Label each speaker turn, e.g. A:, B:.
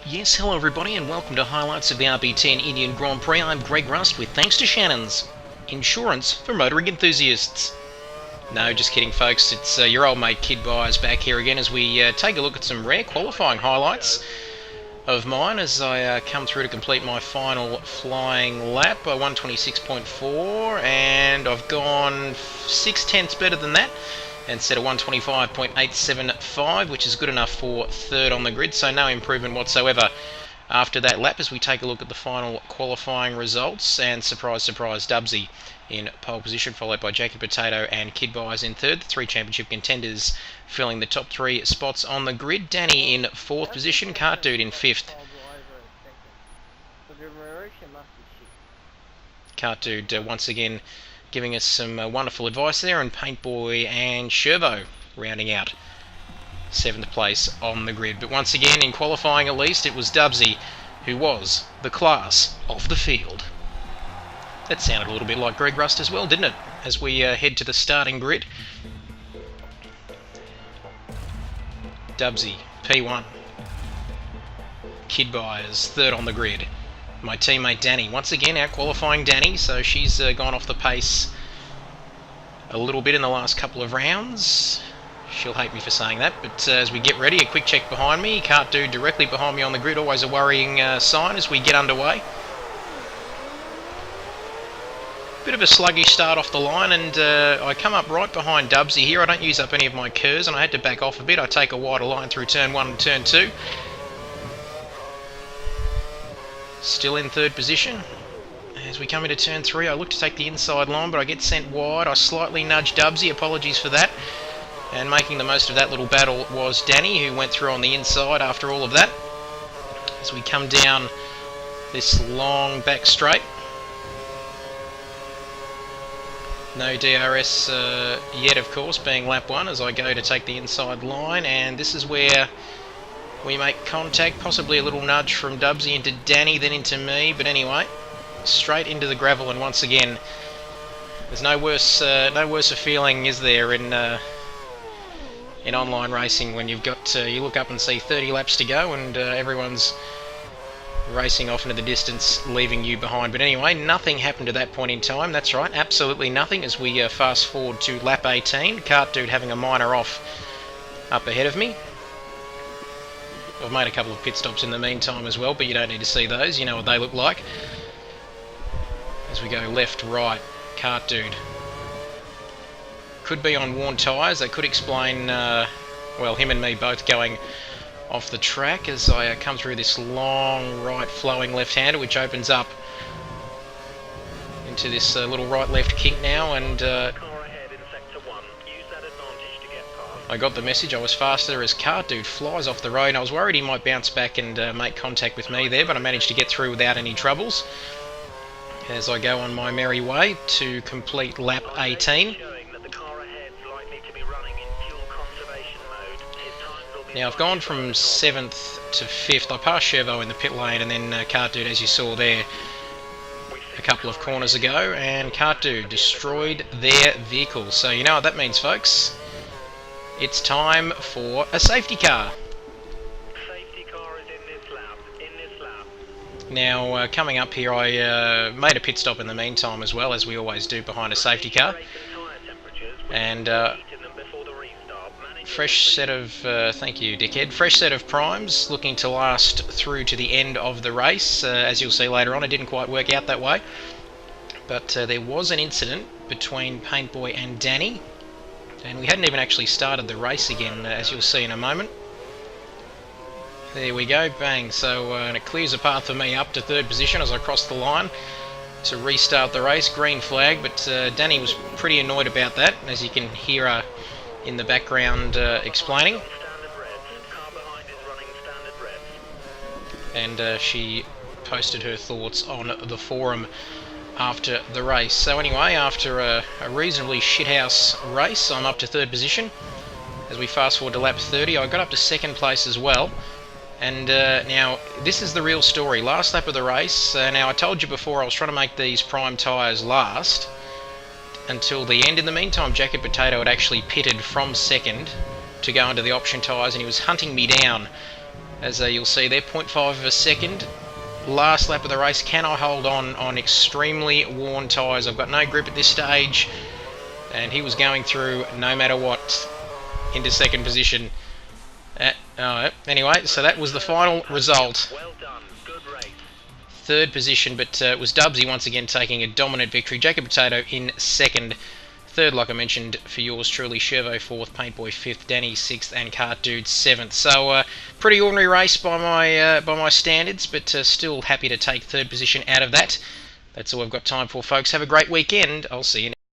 A: Yes, hello everybody and welcome to highlights of the RB10 Indian Grand Prix. I'm Greg Rust with thanks to Shannon's Insurance for Motoring Enthusiasts. No, just kidding folks, it's your old mate Kidbyers back here again as we take a look at some rare qualifying highlights of mine as I come through to complete my final flying lap by 126.4, and I've gone 6/10 better than that and set a 125.875, which is good enough for third on the grid, so no improvement whatsoever after that lap as we take a look at the final qualifying results. And surprise, surprise, Dubsy in pole position, followed by Jacob Potato and Kidbyers in third. The three championship contenders filling the top three spots on the grid. Danny in fourth position, Cart Dude in fifth. Cart Dude once again giving us some wonderful advice there, and Paintboy and Shervo rounding out 7th place on the grid. But once again, in qualifying at least, it was Dubsy who was the class of the field. That sounded a little bit like Greg Rust as well, didn't it? As we head to the starting grid. Dubsy, P1. Kidbyers, third on the grid. My teammate Danny, once again out qualifying Danny, so she's gone off the pace a little bit in the last couple of rounds. She'll hate me for saying that, but as we get ready, a quick check behind me. Cart Dude directly behind me on the grid, always a worrying sign as we get underway. Bit of a sluggish start off the line, and I come up right behind Dubsy here. I don't use up any of my curves, and I had to back off a bit. I take a wider line through turn 1 and turn 2. Still in third position. As we come into turn 3, I look to take the inside line, but I get sent wide. I slightly nudge Dubsy, apologies for that. And making the most of that little battle was Danny, who went through on the inside after all of that. As we come down this long back straight. No DRS yet, of course, being lap 1 as I go to take the inside line, and this is where we make contact, possibly a little nudge from Dubsy into Danny, then into me, but anyway, straight into the gravel. And once again, there's no worse a feeling, is there, in online racing when you've got you look up and see 30 laps to go and everyone's racing off into the distance, leaving you behind. But anyway, nothing happened to that point in time. That's right, absolutely nothing. As we fast forward to lap 18, Cart Dude having a minor off up ahead of me. I've made a couple of pit stops in the meantime as well, but you don't need to see those, you know what they look like. As we go left, right, Cart Dude. Could be on worn tyres, that could explain, well, him and me both going off the track as I come through this long right flowing left-hander, which opens up into this little right-left kink now, and I got the message. I was faster as Cart Dude flies off the road. I was worried he might bounce back and make contact with me there, but I managed to get through without any troubles as I go on my merry way to complete lap 18. Now I've gone from 7th to 5th. I passed Shervo in the pit lane, and then Cart Dude, as you saw there a couple of corners ago, and Cart Dude destroyed their vehicle. So you know what that means, folks. It's time for a safety car.
B: Safety car is in this lap.
A: Now, coming up here, I made a pit stop in the meantime as well, as we always do behind a safety car. And fresh set of, thank you, dickhead, fresh set of primes, looking to last through to the end of the race. As you'll see later on, it didn't quite work out that way. But there was an incident between Paintboy and Danny. And we hadn't even actually started the race again, as you'll see in a moment. There we go, bang. So and it clears a path for me up to third position as I cross the line to restart the race. Green flag, but Danny was pretty annoyed about that, as you can hear her in the background explaining. And she posted her thoughts on the forum after the race. So anyway, after a reasonably shithouse race, I'm up to third position. As we fast forward to lap 30, I got up to second place as well. And now, this is the real story. Last lap of the race, now I told you before I was trying to make these prime tyres last until the end. In the meantime, Jacob Potato had actually pitted from second to go into the option tyres, and he was hunting me down as you'll see there, 0.5 of a second. Last lap of the race, can I hold on extremely worn tyres? I've got no grip at this stage, and he was going through no matter what into second position. Anyway, so that was the final result.
B: Well done. Good race.
A: Third position, but it was Dubsy once again taking a dominant victory. Jacob Potato in second. Third, like I mentioned, for yours truly, Shervo fourth, Paintboy fifth, Danny sixth, and Cart Dude seventh. So, pretty ordinary race by my standards, but still happy to take third position out of that. That's all I've got time for, folks. Have a great weekend. I'll see you next.